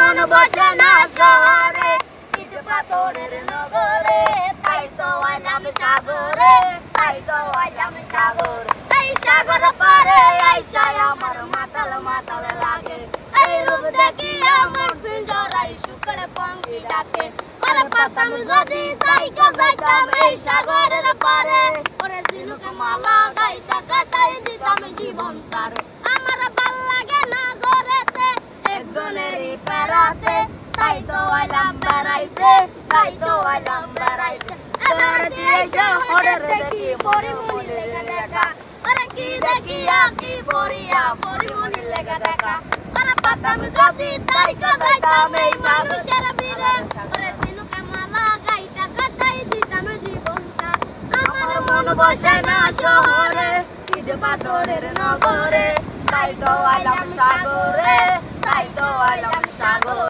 মন বসে না শহরে, ইট পাথরের নগরে, তাই তো আইলাম সাগরে, তাই তো আইলাম সাগর। এই সাগর পারে আইসায় আমার মাতাল মাতাল লাগে, এই রূপ দেখি আমার পিঞ্জরায় শুকরে পঙ্খি ডাকে। ওরে পাতাম যদি তাইকা যাইতাম এই সাগরের পারে, ওরে ঝিনুকে মালা গাইতা কাটাই দিতাম জীবন তারে। আমার ভাল লাগে না ঘরেতে একজনেরই পেরাতে, তাই তো আইলাম বেড়াইতে, তাই তো আইলাম বেড়াইতে। বেড়াইতে এসে হঠাৎ দেখি পরিমণি লেগে দেখা, ওরে কি দেখিয়া কি পড়িয়া পরিমণি লেগে দেখা। ওরে পাতাম যদি তাইকা যাইতাম এই মানুষের বীরে, ওরে ঝিনুকে মালা গাইতা কাটাই দিতাম জীবনটা। আমার মন বসে না শহরে, ইট পাথরের নগরে, তাই তো আইলাম সাগরে, তাই তো আইলাম সাগর।